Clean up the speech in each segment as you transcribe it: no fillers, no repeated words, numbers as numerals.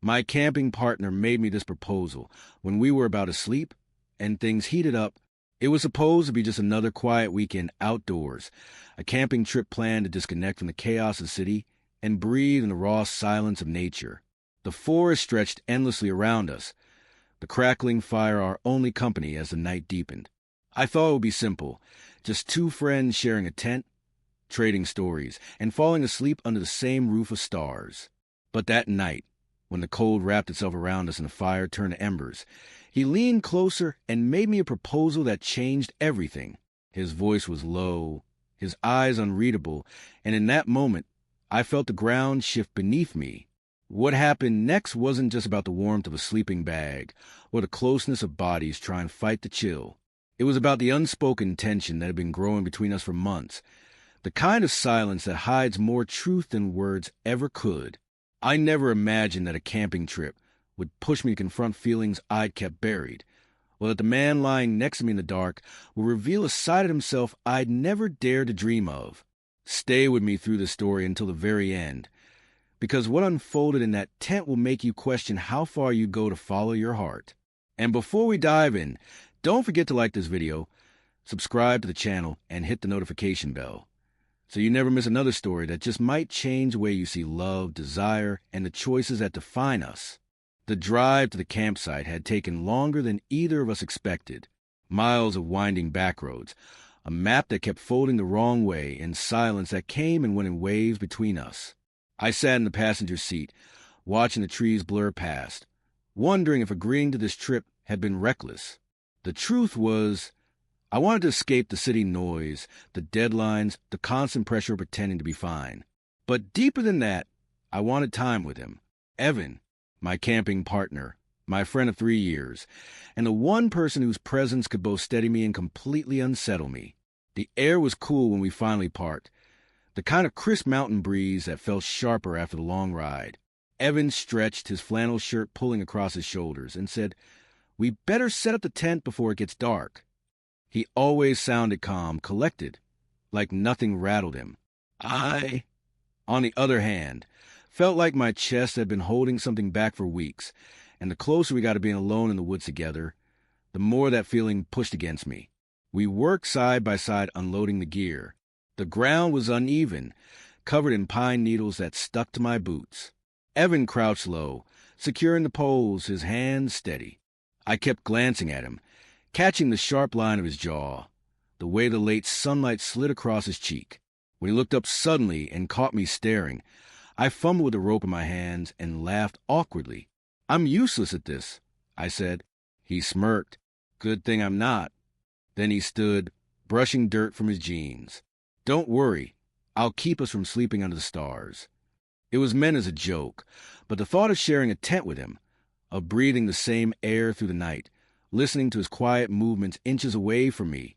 My camping partner made me this proposal when we were about to sleep and things heated up. It was supposed to be just another quiet weekend outdoors, a camping trip planned to disconnect from the chaos of the city and breathe in the raw silence of nature. The forest stretched endlessly around us, the crackling fire our only company as the night deepened. I thought it would be simple, just two friends sharing a tent, trading stories, and falling asleep under the same roof of stars. But that night, when the cold wrapped itself around us and the fire turned to embers, he leaned closer and made me a proposal that changed everything. His voice was low, his eyes unreadable, and in that moment, I felt the ground shift beneath me. What happened next wasn't just about the warmth of a sleeping bag or the closeness of bodies trying to fight the chill. It was about the unspoken tension that had been growing between us for months, the kind of silence that hides more truth than words ever could. I never imagined that a camping trip would push me to confront feelings I'd kept buried, or that the man lying next to me in the dark would reveal a side of himself I'd never dared to dream of. Stay with me through the story until the very end, because what unfolded in that tent will make you question how far you go to follow your heart. And before we dive in, don't forget to like this video, subscribe to the channel, and hit the notification bell, so you never miss another story that just might change the way you see love, desire, and the choices that define us. The drive to the campsite had taken longer than either of us expected. Miles of winding back roads, a map that kept folding the wrong way, and silence that came and went in waves between us. I sat in the passenger seat, watching the trees blur past, wondering if agreeing to this trip had been reckless. The truth was, I wanted to escape the city noise, the deadlines, the constant pressure of pretending to be fine. But deeper than that, I wanted time with him. Evan, my camping partner, my friend of 3 years, and the one person whose presence could both steady me and completely unsettle me. The air was cool when we finally parked, the kind of crisp mountain breeze that felt sharper after the long ride. Evan stretched, his flannel shirt pulling across his shoulders, and said, "We better set up the tent before it gets dark." He always sounded calm, collected, like nothing rattled him. I, on the other hand, felt like my chest had been holding something back for weeks, and the closer we got to being alone in the woods together, the more that feeling pushed against me. We worked side by side unloading the gear. The ground was uneven, covered in pine needles that stuck to my boots. Evan crouched low, securing the poles, his hands steady. I kept glancing at him, catching the sharp line of his jaw, the way the late sunlight slid across his cheek. When he looked up suddenly and caught me staring, I fumbled with the rope in my hands and laughed awkwardly. "I'm useless at this," I said. He smirked. "Good thing I'm not." Then he stood, brushing dirt from his jeans. "Don't worry, I'll keep us from sleeping under the stars." It was meant as a joke, but the thought of sharing a tent with him, of breathing the same air through the night, listening to his quiet movements inches away from me,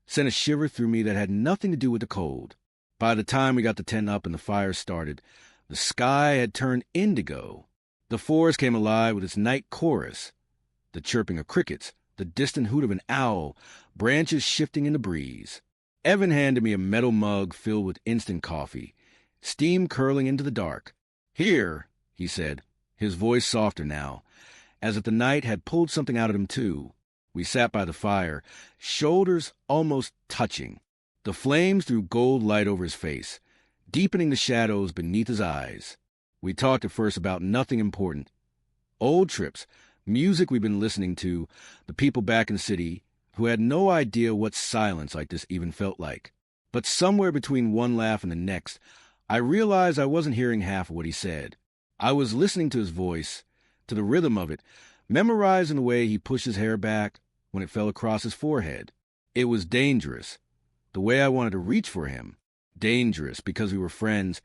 sent a shiver through me that had nothing to do with the cold. By the time we got the tent up and the fire started, the sky had turned indigo. The forest came alive with its night chorus, the chirping of crickets, the distant hoot of an owl, branches shifting in the breeze. Evan handed me a metal mug filled with instant coffee, steam curling into the dark. "Here," he said, his voice softer now, as if the night had pulled something out of him too. We sat by the fire, shoulders almost touching. The flames threw gold light over his face, deepening the shadows beneath his eyes. We talked at first about nothing important. Old trips, music we'd been listening to, the people back in the city who had no idea what silence like this even felt like. But somewhere between one laugh and the next, I realized I wasn't hearing half of what he said. I was listening to his voice, to the rhythm of it, memorizing the way he pushed his hair back when it fell across his forehead. It was dangerous, the way I wanted to reach for him. Dangerous because we were friends,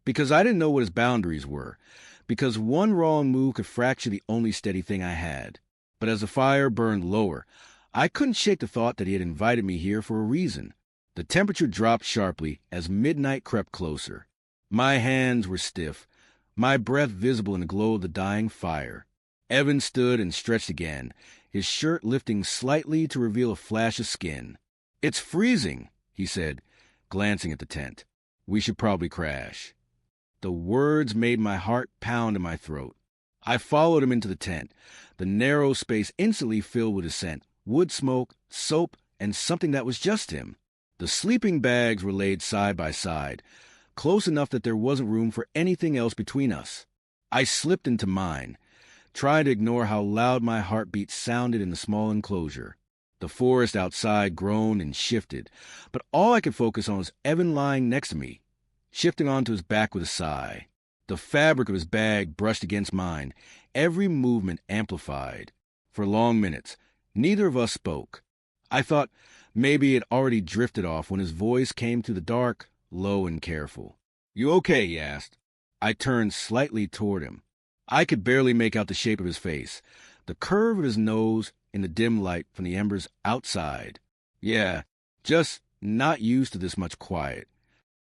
because I didn't know what his boundaries were, because one wrong move could fracture the only steady thing I had. But as the fire burned lower, I couldn't shake the thought that he had invited me here for a reason. The temperature dropped sharply as midnight crept closer. My hands were stiff, my breath visible in the glow of the dying fire. Evan stood and stretched again, his shirt lifting slightly to reveal a flash of skin. "It's freezing," he said, glancing at the tent. "We should probably crash." The words made my heart pound in my throat. I followed him into the tent, the narrow space instantly filled with his scent, wood smoke, soap, and something that was just him. The sleeping bags were laid side by side, close enough that there wasn't room for anything else between us. I slipped into mine, trying to ignore how loud my heartbeat sounded in the small enclosure. The forest outside groaned and shifted, but all I could focus on was Evan lying next to me, shifting onto his back with a sigh. The fabric of his bag brushed against mine, every movement amplified. For long minutes, neither of us spoke. I thought maybe it had already drifted off when his voice came through the dark, low and careful. "You okay?" he asked. I turned slightly toward him. I could barely make out the shape of his face, the curve of his nose in the dim light from the embers outside. "Yeah, just not used to this much quiet."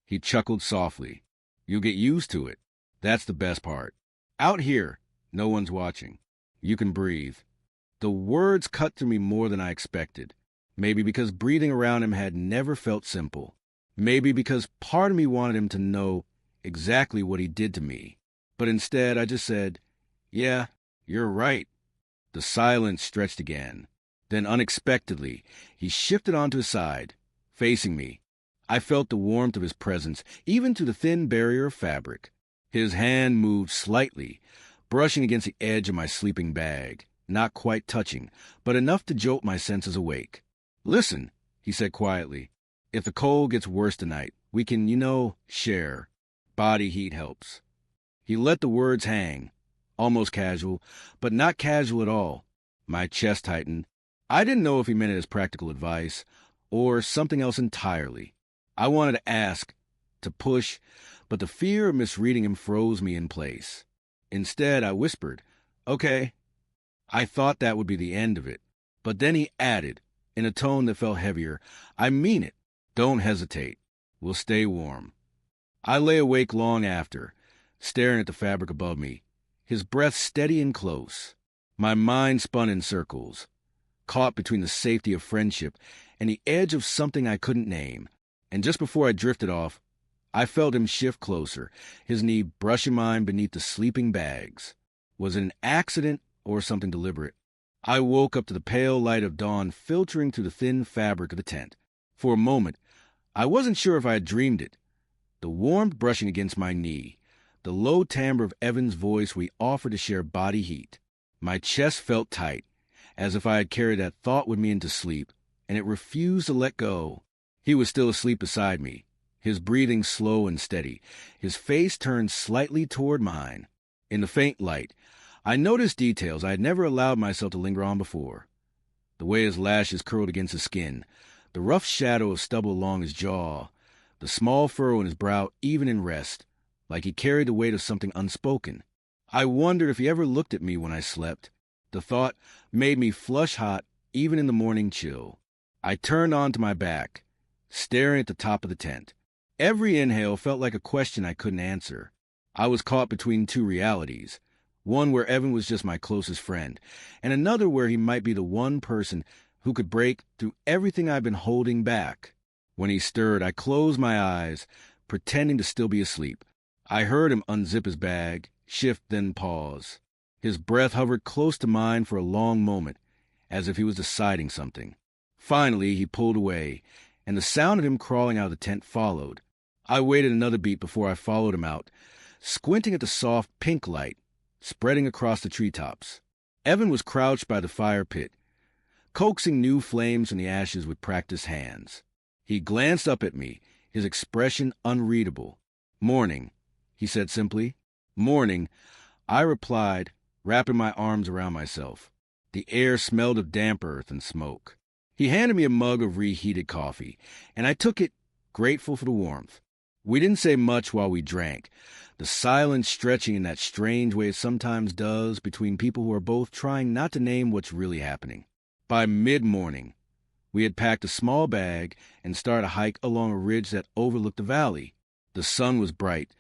He chuckled softly. "You'll get used to it. That's the best part. Out here, no one's watching. You can breathe." The words cut through me more than I expected. Maybe because breathing around him had never felt simple. Maybe because part of me wanted him to know exactly what he did to me. But instead, I just said, "Yeah, you're right." The silence stretched again. Then unexpectedly, he shifted onto his side, facing me. I felt the warmth of his presence, even through the thin barrier of fabric. His hand moved slightly, brushing against the edge of my sleeping bag, not quite touching, but enough to jolt my senses awake. "Listen," he said quietly, "if the cold gets worse tonight, we can, share. Body heat helps." He let the words hang, almost casual, but not casual at all. My chest tightened. I didn't know if he meant it as practical advice or something else entirely. I wanted to ask, to push, but the fear of misreading him froze me in place. Instead, I whispered, "Okay." I thought that would be the end of it, but then he added, in a tone that felt heavier, "I mean it. Don't hesitate. We'll stay warm." I lay awake long after, staring at the fabric above me, his breath steady and close. My mind spun in circles, caught between the safety of friendship and the edge of something I couldn't name. And just before I drifted off, I felt him shift closer, his knee brushing mine beneath the sleeping bags. Was it an accident or something deliberate? I woke up to the pale light of dawn filtering through the thin fabric of the tent. For a moment, I wasn't sure if I had dreamed it. The warmth brushing against my knee, the low timbre of Evan's voice we offered to share body heat. My chest felt tight, as if I had carried that thought with me into sleep, and it refused to let go. He was still asleep beside me, his breathing slow and steady, his face turned slightly toward mine. In the faint light, I noticed details I had never allowed myself to linger on before. The way his lashes curled against his skin, the rough shadow of stubble along his jaw, the small furrow in his brow even in rest, like he carried the weight of something unspoken. I wondered if he ever looked at me when I slept. The thought made me flush hot even in the morning chill. I turned onto my back, staring at the top of the tent. Every inhale felt like a question I couldn't answer. I was caught between two realities, one where Evan was just my closest friend, and another where he might be the one person who could break through everything I've been holding back. When he stirred, I closed my eyes, pretending to still be asleep. I heard him unzip his bag, shift, then pause. His breath hovered close to mine for a long moment, as if he was deciding something. Finally, he pulled away, and the sound of him crawling out of the tent followed. I waited another beat before I followed him out, squinting at the soft pink light spreading across the treetops. Evan was crouched by the fire pit, coaxing new flames from the ashes with practiced hands. He glanced up at me, his expression unreadable. "Morning," he said simply. "Morning," I replied, wrapping my arms around myself. The air smelled of damp earth and smoke. He handed me a mug of reheated coffee, and I took it, grateful for the warmth. We didn't say much while we drank, the silence stretching in that strange way it sometimes does between people who are both trying not to name what's really happening. By mid-morning, we had packed a small bag and started a hike along a ridge that overlooked the valley. The sun was bright,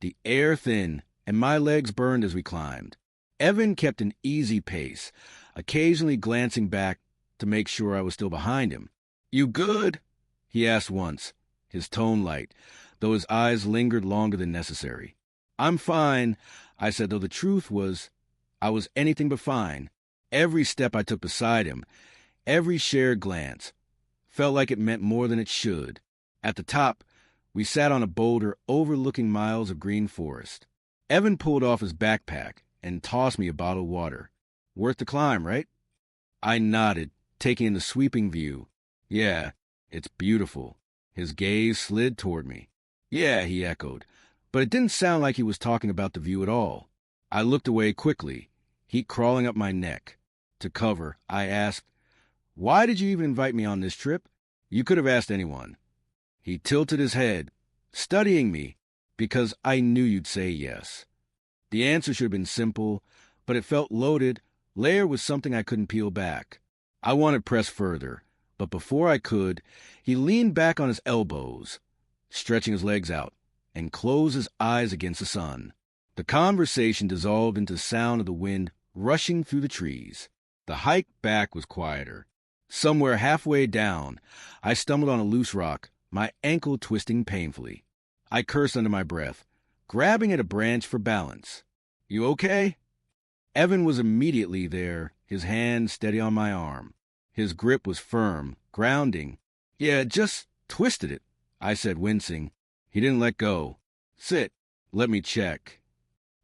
the air thin, and my legs burned as we climbed. Evan kept an easy pace, occasionally glancing back to make sure I was still behind him. "You good?" he asked once, his tone light, though his eyes lingered longer than necessary. "I'm fine," I said, though the truth was I was anything but fine. Every step I took beside him, every shared glance, felt like it meant more than it should. At the top, we sat on a boulder overlooking miles of green forest. Evan pulled off his backpack and tossed me a bottle of water. Worth the climb, right? I nodded, taking in the sweeping view. Yeah, it's beautiful. His gaze slid toward me. Yeah, he echoed, but it didn't sound like he was talking about the view at all. I looked away quickly, heat crawling up my neck. To cover, I asked, "Why did you even invite me on this trip? You could have asked anyone." He tilted his head, studying me, because I knew you'd say yes. The answer should have been simple, but it felt loaded, layered with something I couldn't peel back. I wanted to press further, but before I could, he leaned back on his elbows, stretching his legs out, and closed his eyes against the sun. The conversation dissolved into the sound of the wind rushing through the trees. The hike back was quieter. Somewhere halfway down, I stumbled on a loose rock, my ankle twisting painfully. I cursed under my breath, grabbing at a branch for balance. "You okay?" Evan was immediately there, his hand steady on my arm. His grip was firm, grounding. "Yeah, just twisted it," I said, wincing. He didn't let go. "Sit. Let me check."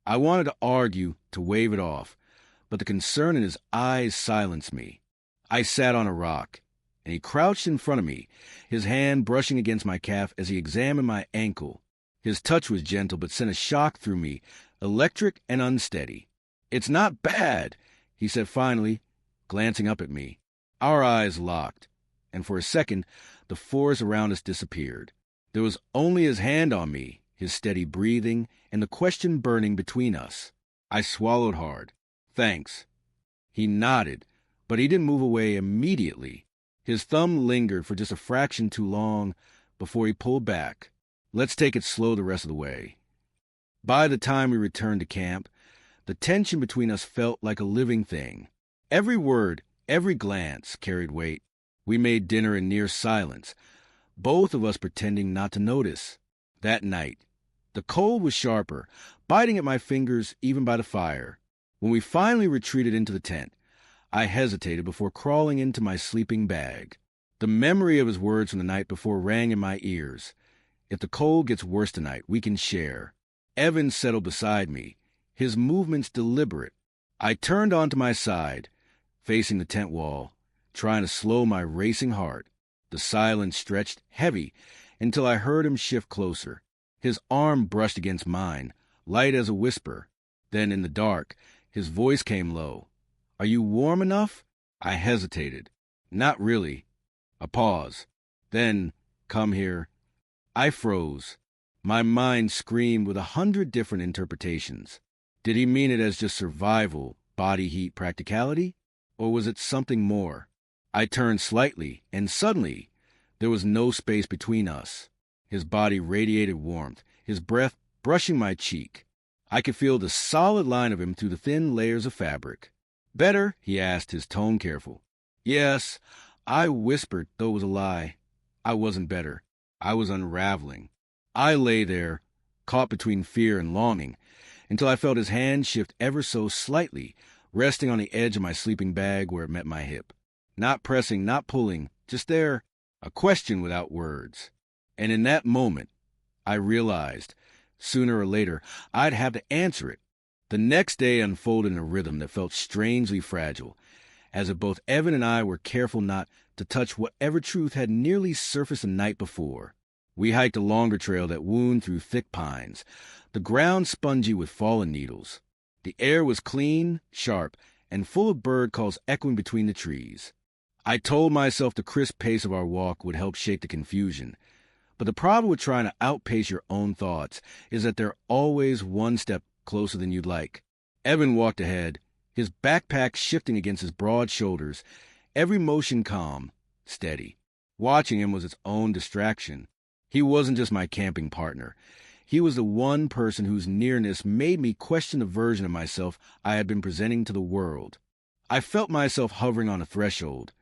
I wanted to argue, to wave it off, but the concern in his eyes silenced me. I sat on a rock, and he crouched in front of me, his hand brushing against my calf as he examined my ankle. His touch was gentle but sent a shock through me, electric and unsteady. "It's not bad," he said finally, glancing up at me. Our eyes locked, and for a second, the forest around us disappeared. There was only his hand on me, his steady breathing, and the question burning between us. I swallowed hard. "Thanks." He nodded, but he didn't move away immediately. His thumb lingered for just a fraction too long before he pulled back. "Let's take it slow the rest of the way." By the time we returned to camp, the tension between us felt like a living thing. Every word, every glance carried weight. We made dinner in near silence, both of us pretending not to notice. That night, the cold was sharper, biting at my fingers even by the fire. When we finally retreated into the tent, I hesitated before crawling into my sleeping bag. The memory of his words from the night before rang in my ears. "If the cold gets worse tonight, we can share." Evan settled beside me, his movements deliberate. I turned onto my side, facing the tent wall, trying to slow my racing heart. The silence stretched heavy until I heard him shift closer. His arm brushed against mine, light as a whisper. Then, in the dark, his voice came low. "Are you warm enough?" I hesitated. "Not really." A pause. Then, "Come here." I froze. My mind screamed with 100 different interpretations. Did he mean it as just survival, body heat, practicality? Or was it something more? I turned slightly, and suddenly, there was no space between us. His body radiated warmth, his breath brushing my cheek. I could feel the solid line of him through the thin layers of fabric. "Better?" he asked, his tone careful. "Yes," I whispered, though it was a lie. I wasn't better. I was unraveling. I lay there, caught between fear and longing, until I felt his hand shift ever so slightly, resting on the edge of my sleeping bag where it met my hip. Not pressing, not pulling, just there, a question without words. And in that moment, I realized, sooner or later, I'd have to answer it. The next day unfolded in a rhythm that felt strangely fragile, as if both Evan and I were careful not to touch whatever truth had nearly surfaced the night before. We hiked a longer trail that wound through thick pines, the ground spongy with fallen needles. The air was clean, sharp, and full of bird calls echoing between the trees. I told myself the crisp pace of our walk would help shake the confusion. But the problem with trying to outpace your own thoughts is that they're always one step closer than you'd like. Evan walked ahead, his backpack shifting against his broad shoulders, every motion calm, steady. Watching him was its own distraction. He wasn't just my camping partner. He was the one person whose nearness made me question the version of myself I had been presenting to the world. I felt myself hovering on a threshold.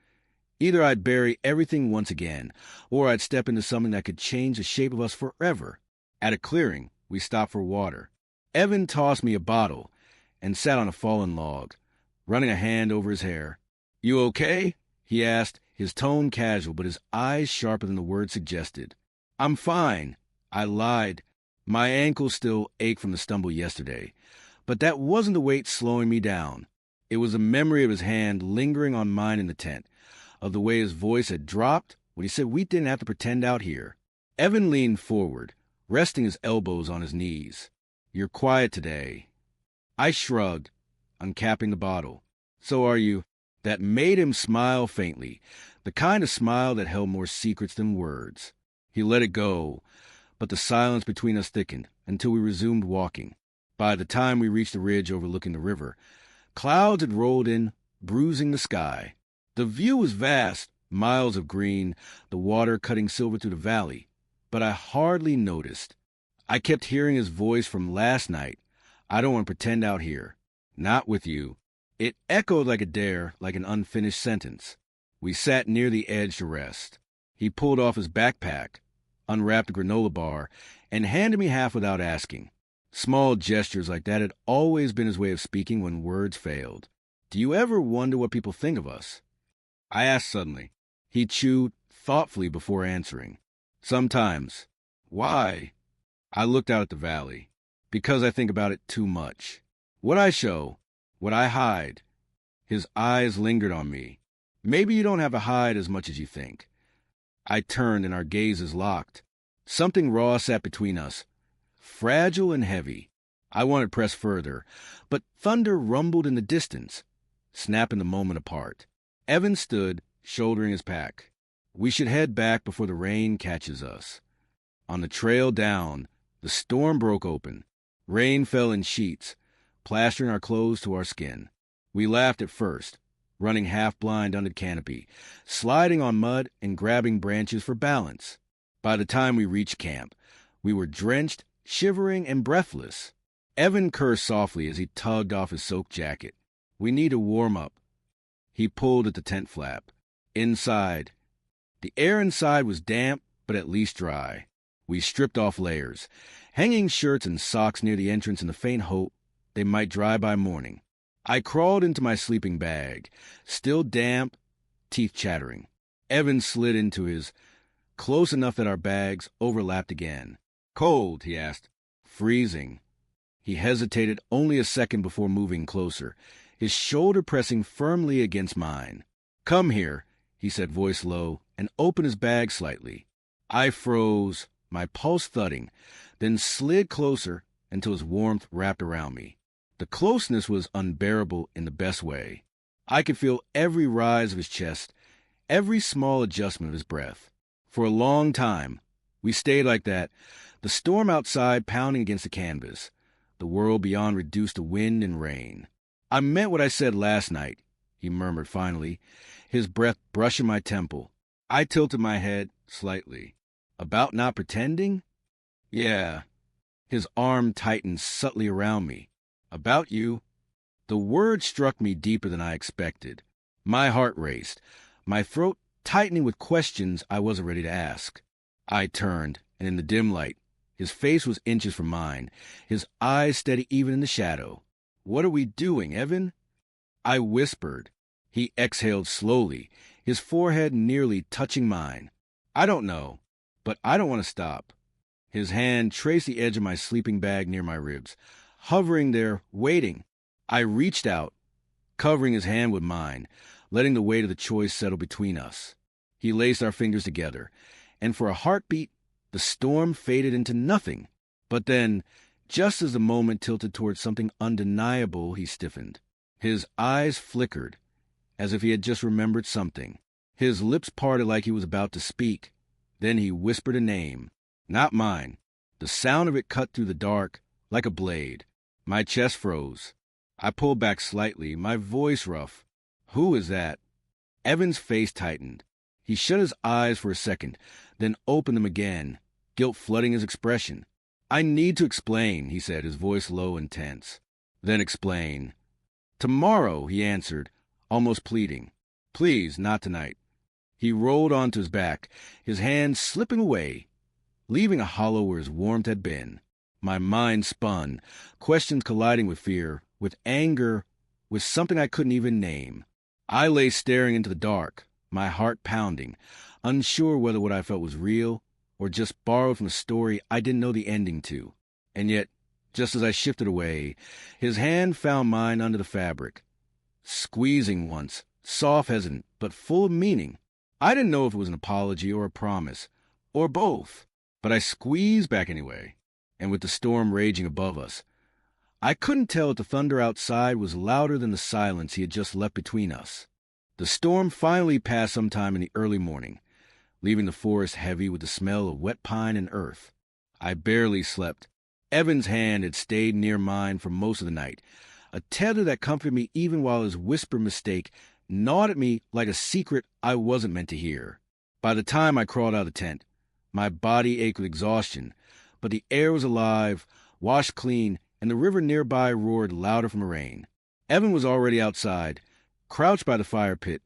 Either I'd bury everything once again, or I'd step into something that could change the shape of us forever. At a clearing, we stopped for water. Evan tossed me a bottle, and sat on a fallen log, running a hand over his hair. "You okay?" he asked, his tone casual, but his eyes sharper than the word suggested. "I'm fine," I lied. My ankle still ached from the stumble yesterday, but that wasn't the weight slowing me down. It was a memory of his hand lingering on mine in the tent, of the way his voice had dropped when he said we didn't have to pretend out here. Evan leaned forward, resting his elbows on his knees. "You're quiet today." I shrugged, uncapping the bottle. "So are you." That made him smile faintly, the kind of smile that held more secrets than words. He let it go, but the silence between us thickened until we resumed walking. By the time we reached the ridge overlooking the river, clouds had rolled in, bruising the sky. The view was vast, miles of green, the water cutting silver through the valley, but I hardly noticed. I kept hearing his voice from last night. "I don't want to pretend out here. Not with you." It echoed like a dare, like an unfinished sentence. We sat near the edge to rest. He pulled off his backpack, unwrapped a granola bar, and handed me half without asking. Small gestures like that had always been his way of speaking when words failed. "Do you ever wonder what people think of us?" I asked suddenly. He chewed thoughtfully before answering. "Sometimes." "Why?" I looked out at the valley. "Because I think about it too much. What I show, what I hide." His eyes lingered on me. "Maybe you don't have to hide as much as you think." I turned and our gazes locked. Something raw sat between us, fragile and heavy. I wanted to press further, but thunder rumbled in the distance, snapping the moment apart. Evan stood, shouldering his pack. "We should head back before the rain catches us." On the trail down, the storm broke open. Rain fell in sheets, plastering our clothes to our skin. We laughed at first, running half-blind under the canopy, sliding on mud and grabbing branches for balance. By the time we reached camp, we were drenched, shivering, and breathless. Evan cursed softly as he tugged off his soaked jacket. "We need to warm up." He pulled at the tent flap. Inside. The air inside was damp, but at least dry. We stripped off layers, hanging shirts and socks near the entrance in the faint hope they might dry by morning. I crawled into my sleeping bag, still damp, teeth chattering. Evan slid into his, close enough that our bags overlapped again. "Cold?" he asked. "Freezing." He hesitated only a second before moving closer, his shoulder pressing firmly against mine. "Come here," he said, voice low, and opened his bag slightly. I froze, my pulse thudding, then slid closer until his warmth wrapped around me. The closeness was unbearable in the best way. I could feel every rise of his chest, every small adjustment of his breath. For a long time, we stayed like that, the storm outside pounding against the canvas, the world beyond reduced to wind and rain. "I meant what I said last night," he murmured finally, his breath brushing my temple. I tilted my head slightly. "About not pretending?" "Yeah." His arm tightened subtly around me. "About you." The word struck me deeper than I expected. My heart raced, my throat tightening with questions I wasn't ready to ask. I turned, and in the dim light, his face was inches from mine, his eyes steady even in the shadow. "What are we doing, Evan?" I whispered. He exhaled slowly, his forehead nearly touching mine. "I don't know, but I don't want to stop." His hand traced the edge of my sleeping bag near my ribs, hovering there, waiting. I reached out, covering his hand with mine, letting the weight of the choice settle between us. He laced our fingers together, and for a heartbeat, the storm faded into nothing. But then, just as the moment tilted towards something undeniable, he stiffened. His eyes flickered, as if he had just remembered something. His lips parted like he was about to speak. Then he whispered a name. Not mine. The sound of it cut through the dark, like a blade. My chest froze. I pulled back slightly, my voice rough. "Who is that?" Evan's face tightened. He shut his eyes for a second, then opened them again, guilt flooding his expression. "I need to explain," he said, his voice low and tense. "Then explain." "Tomorrow," he answered, almost pleading. "Please, not tonight." He rolled onto his back, his hand slipping away, leaving a hollow where his warmth had been. My mind spun, questions colliding with fear, with anger, with something I couldn't even name. I lay staring into the dark, my heart pounding, unsure whether what I felt was real or just borrowed from a story I didn't know the ending to. And yet, just as I shifted away, his hand found mine under the fabric, squeezing once, soft, hesitant, but full of meaning. I didn't know if it was an apology or a promise, or both, but I squeezed back anyway. And with the storm raging above us, I couldn't tell if the thunder outside was louder than the silence he had just left between us. The storm finally passed sometime in the early morning, leaving the forest heavy with the smell of wet pine and earth. I barely slept. Evan's hand had stayed near mine for most of the night, a tether that comforted me even while his whispered mistake gnawed at me like a secret I wasn't meant to hear. By the time I crawled out of the tent, my body ached with exhaustion, but the air was alive, washed clean, and the river nearby roared louder from the rain. Evan was already outside, crouched by the fire pit,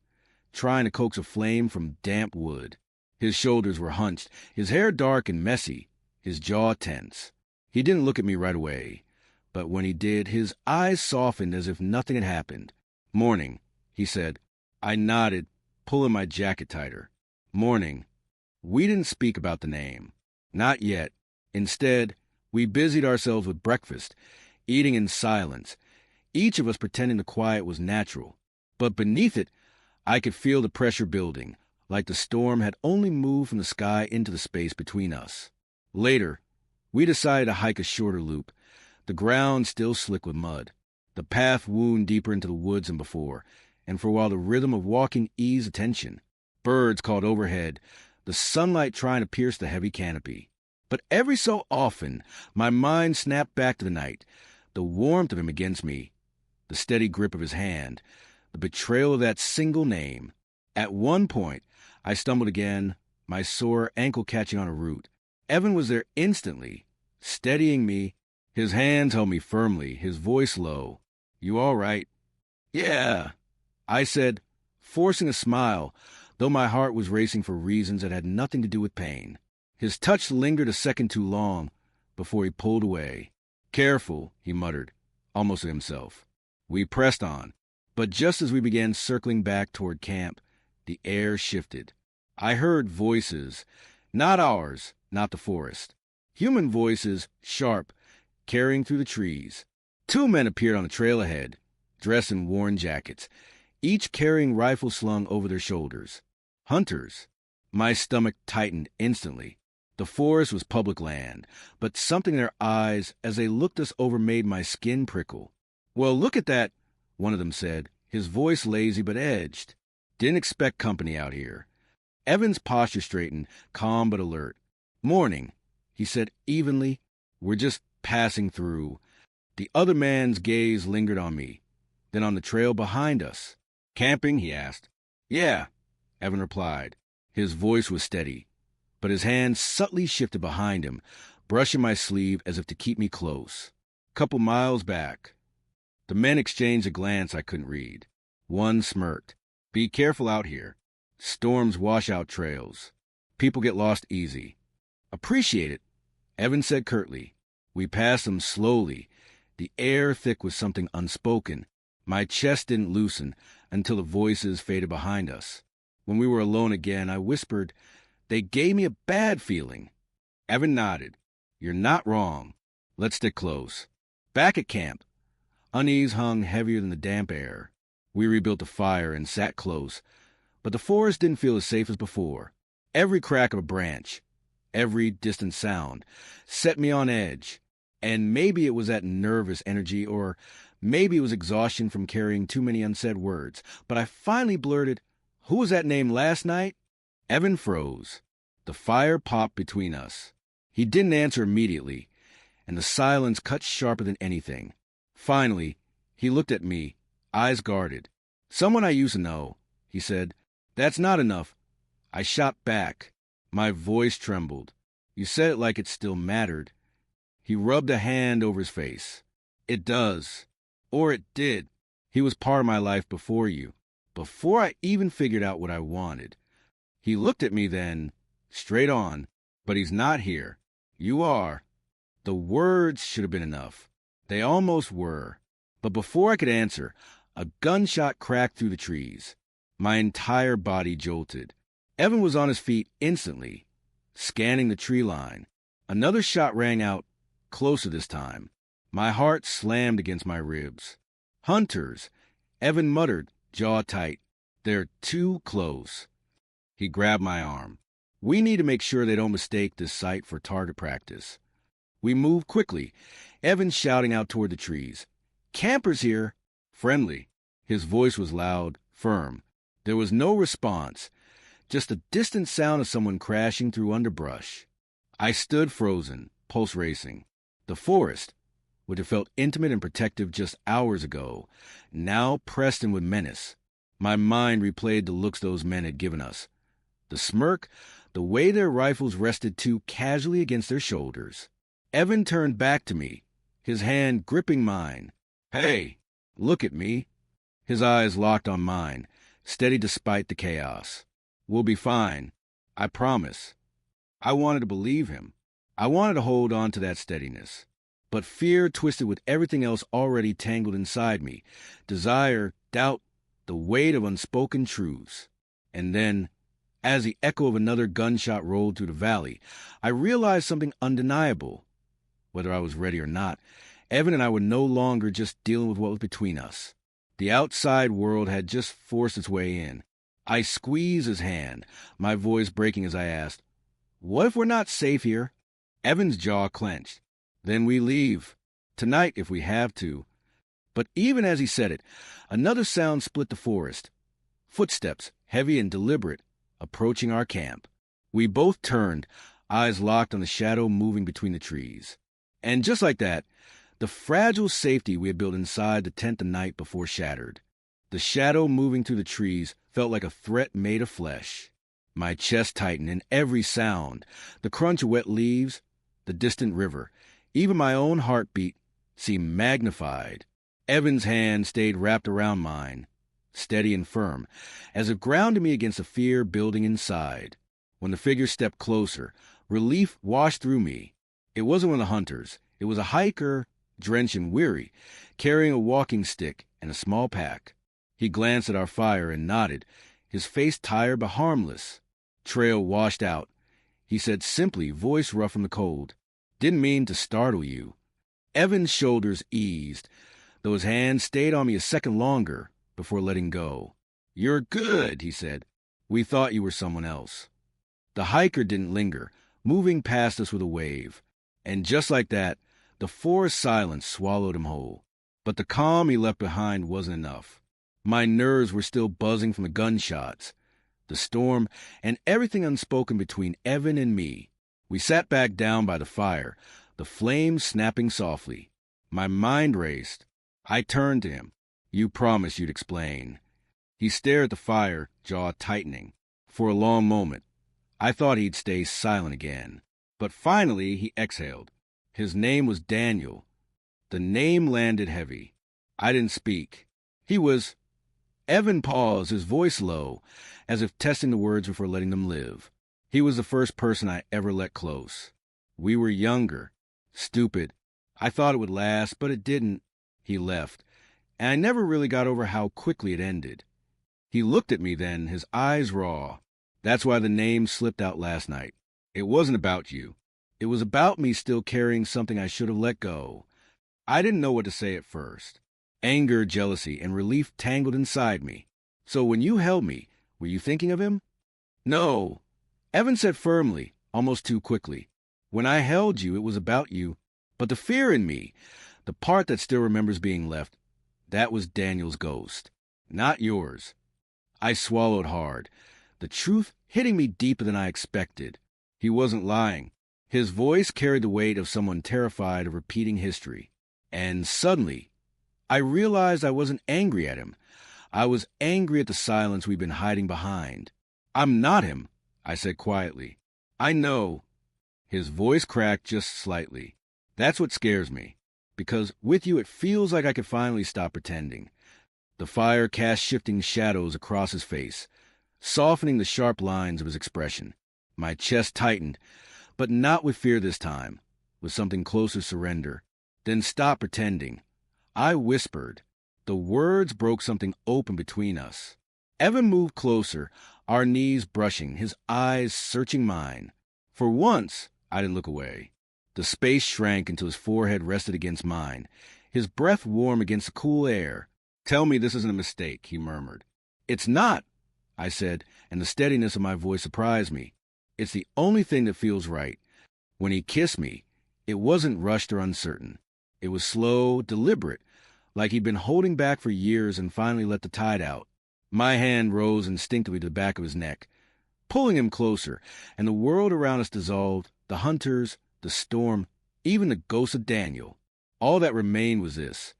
trying to coax a flame from damp wood. His shoulders were hunched, his hair dark and messy, his jaw tense. He didn't look at me right away, but when he did, his eyes softened as if nothing had happened. "Morning," he said. I nodded, pulling my jacket tighter. "Morning." We didn't speak about the name. Not yet. Instead, we busied ourselves with breakfast, eating in silence, each of us pretending the quiet was natural. But beneath it, I could feel the pressure building, like the storm had only moved from the sky into the space between us. Later, we decided to hike a shorter loop, the ground still slick with mud. The path wound deeper into the woods than before, and for a while the rhythm of walking eased attention. Birds called overhead, the sunlight trying to pierce the heavy canopy. But every so often, my mind snapped back to the night, the warmth of him against me, the steady grip of his hand, the betrayal of that single name. At one point, I stumbled again, my sore ankle catching on a root. Evan was there instantly, steadying me. His hands held me firmly, his voice low. "You all right?" "Yeah," I said, forcing a smile, though my heart was racing for reasons that had nothing to do with pain. His touch lingered a second too long before he pulled away. "Careful," he muttered, almost to himself. We pressed on, but just as we began circling back toward camp, the air shifted. I heard voices, not ours, not the forest. Human voices, sharp, carrying through the trees. 2 men appeared on the trail ahead, dressed in worn jackets, each carrying rifles slung over their shoulders. Hunters. My stomach tightened instantly. The forest was public land, but something in their eyes as they looked us over made my skin prickle. "Well, look at that," one of them said, his voice lazy but edged. "Didn't expect company out here." Evan's posture straightened, calm but alert. "Morning," he said evenly. "We're just passing through." The other man's gaze lingered on me, then on the trail behind us. "Camping?" he asked. "Yeah," Evan replied. His voice was steady, but his hand subtly shifted behind him, brushing my sleeve as if to keep me close. "Couple miles back." The men exchanged a glance I couldn't read. One smirked. "Be careful out here. Storms wash out trails. People get lost easy." "Appreciate it," Evan said curtly. We passed them slowly, the air thick with something unspoken. My chest didn't loosen until the voices faded behind us. When we were alone again, I whispered, "They gave me a bad feeling." Evan nodded. "You're not wrong. Let's stick close." Back at camp, unease hung heavier than the damp air. We rebuilt the fire and sat close, but the forest didn't feel as safe as before. Every crack of a branch, every distant sound, set me on edge. And maybe it was that nervous energy, or maybe it was exhaustion from carrying too many unsaid words. But I finally blurted, "Who was that name last night?" Evan froze. The fire popped between us. He didn't answer immediately, and the silence cut sharper than anything. Finally, he looked at me, eyes guarded. "Someone I used to know," he said. "That's not enough." I shot back. My voice trembled. "You said it like it still mattered." He rubbed a hand over his face. "It does. Or it did. He was part of my life before you, before I even figured out what I wanted." He looked at me then, straight on. "But he's not here. You are." The words should have been enough. They almost were. But before I could answer, a gunshot cracked through the trees. My entire body jolted. Evan was on his feet instantly, scanning the tree line. Another shot rang out, closer this time. My heart slammed against my ribs. Hunters, Evan muttered, jaw tight. They're too close. He grabbed my arm. We need to make sure they don't mistake this site for target practice. We moved quickly, Evan shouting out toward the trees. Campers here! Friendly. His voice was loud, firm. There was no response, just the distant sound of someone crashing through underbrush. I stood frozen, pulse racing. The forest, which had felt intimate and protective just hours ago, now pressed in with menace. My mind replayed the looks those men had given us. The smirk, the way their rifles rested too casually against their shoulders. Evan turned back to me, his hand gripping mine. Hey, look at me. His eyes locked on mine, steady despite the chaos. We'll be fine. I promise. I wanted to believe him. I wanted to hold on to that steadiness. But fear twisted with everything else already tangled inside me. Desire, doubt, the weight of unspoken truths. And then, as the echo of another gunshot rolled through the valley, I realized something undeniable. Whether I was ready or not, Evan and I were no longer just dealing with what was between us. The outside world had just forced its way in. I squeezed his hand, my voice breaking as I asked, "What if we're not safe here?" Evan's jaw clenched. "Then we leave. Tonight, if we have to." But even as he said it, another sound split the forest. Footsteps, heavy and deliberate, approaching our camp. We both turned, eyes locked on the shadow moving between the trees. And just like that, the fragile safety we had built inside the tent the night before shattered. The shadow moving through the trees felt like a threat made of flesh. My chest tightened in every sound, the crunch of wet leaves, the distant river, even my own heartbeat seemed magnified. Evan's hand stayed wrapped around mine, steady and firm, as if grounding me against the fear building inside. When the figure stepped closer, relief washed through me. It wasn't one of the hunters. It was a hiker, drenched and weary, carrying a walking stick and a small pack. He glanced at our fire and nodded, his face tired but harmless. Trail washed out. He said simply, voice rough from the cold, "Didn't mean to startle you." Evan's shoulders eased, though his hand stayed on me a second longer before letting go. "You're good," he said. "We thought you were someone else." The hiker didn't linger, moving past us with a wave. And just like that, the forest silence swallowed him whole. But the calm he left behind wasn't enough. My nerves were still buzzing from the gunshots, the storm, and everything unspoken between Evan and me. We sat back down by the fire, the flames snapping softly. My mind raced. I turned to him. "You promised you'd explain." He stared at the fire, jaw tightening. For a long moment, I thought he'd stay silent again. But finally, he exhaled. His name was Daniel. The name landed heavy. I didn't speak. Evan paused, his voice low, as if testing the words before letting them live. He was the first person I ever let close. We were younger. Stupid. I thought it would last, but it didn't. He left, and I never really got over how quickly it ended. He looked at me then, his eyes raw. That's why the name slipped out last night. It wasn't about you. It was about me still carrying something I should have let go. I didn't know what to say at first. Anger, jealousy, and relief tangled inside me. "So when you held me, were you thinking of him?" "No," Evan said firmly, almost too quickly. "When I held you, it was about you. But the fear in me, the part that still remembers being left, that was Daniel's ghost, not yours." I swallowed hard, the truth hitting me deeper than I expected. He wasn't lying. His voice carried the weight of someone terrified of repeating history. And suddenly, I realized I wasn't angry at him. I was angry at the silence we'd been hiding behind. "I'm not him," I said quietly. "I know." His voice cracked just slightly. "That's what scares me. Because with you it feels like I could finally stop pretending." The fire cast shifting shadows across his face, softening the sharp lines of his expression. My chest tightened, but not with fear this time, with something closer to surrender. "Then stop pretending. I whispered. The words broke something open between us. Evan moved closer, our knees brushing, his eyes searching mine. For once, I didn't look away. The space shrank until his forehead rested against mine, his breath warm against the cool air. "Tell me this isn't a mistake," he murmured. "It's not," I said, and the steadiness of my voice surprised me. "It's the only thing that feels right." When he kissed me, it wasn't rushed or uncertain. It was slow, deliberate, like he'd been holding back for years and finally let the tide out. My hand rose instinctively to the back of his neck, pulling him closer, and the world around us dissolved, the hunters, the storm, even the ghost of Daniel. All that remained was this: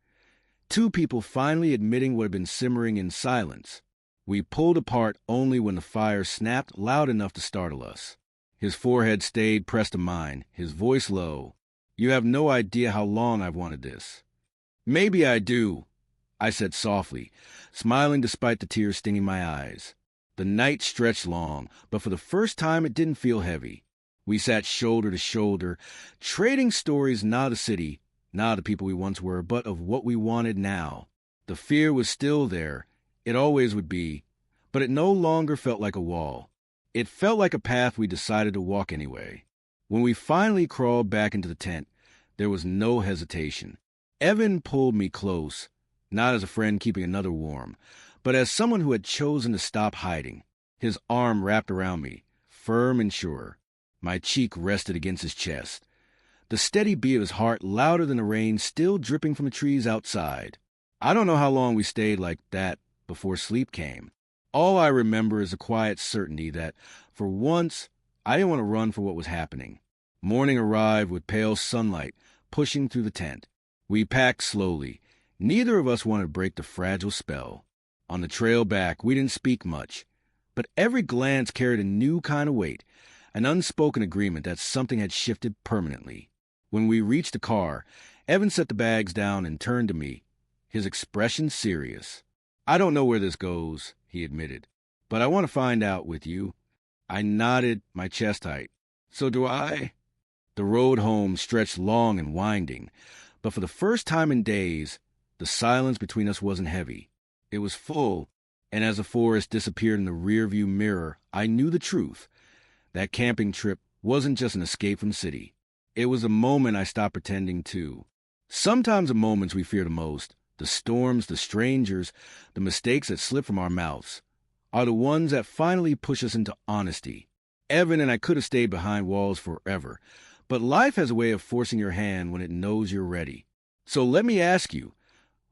two people finally admitting what had been simmering in silence. We pulled apart only when the fire snapped loud enough to startle us. His forehead stayed pressed to mine, his voice low. "You have no idea how long I've wanted this." "Maybe I do," I said softly, smiling despite the tears stinging my eyes. The night stretched long, but for the first time it didn't feel heavy. We sat shoulder to shoulder, trading stories not of the city, not of the people we once were, but of what we wanted now. The fear was still there. It always would be. But it no longer felt like a wall. It felt like a path we decided to walk anyway. When we finally crawled back into the tent, there was no hesitation. Evan pulled me close, not as a friend keeping another warm, but as someone who had chosen to stop hiding. His arm wrapped around me, firm and sure. My cheek rested against his chest. The steady beat of his heart louder than the rain still dripping from the trees outside. I don't know how long we stayed like that before sleep came. All I remember is a quiet certainty that, for once, I didn't want to run for what was happening. Morning arrived with pale sunlight pushing through the tent. We packed slowly. Neither of us wanted to break the fragile spell. On the trail back, we didn't speak much, but every glance carried a new kind of weight, an unspoken agreement that something had shifted permanently. When we reached the car, Evan set the bags down and turned to me, his expression serious. "I don't know where this goes," he admitted, "but I want to find out with you." I nodded, my chest tight. "So do I." The road home stretched long and winding, but for the first time in days, the silence between us wasn't heavy. It was full, and as the forest disappeared in the rearview mirror, I knew the truth. That camping trip wasn't just an escape from the city. It was a moment I stopped pretending to. Sometimes the moments we fear the most, the storms, the strangers, the mistakes that slip from our mouths, are the ones that finally push us into honesty. Evan and I could have stayed behind walls forever, but life has a way of forcing your hand when it knows you're ready. So let me ask you,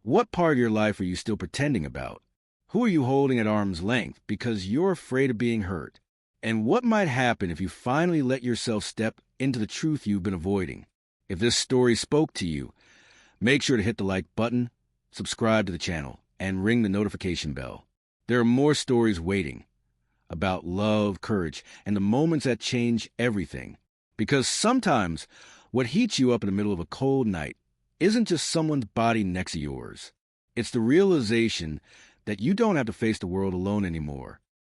what part of your life are you still pretending about? Who are you holding at arm's length because you're afraid of being hurt? And what might happen if you finally let yourself step into the truth you've been avoiding? If this story spoke to you, make sure to hit the like button, subscribe to the channel, and ring the notification bell. There are more stories waiting about love, courage, and the moments that change everything. Because sometimes what heats you up in the middle of a cold night isn't just someone's body next to yours. It's the realization that you don't have to face the world alone anymore.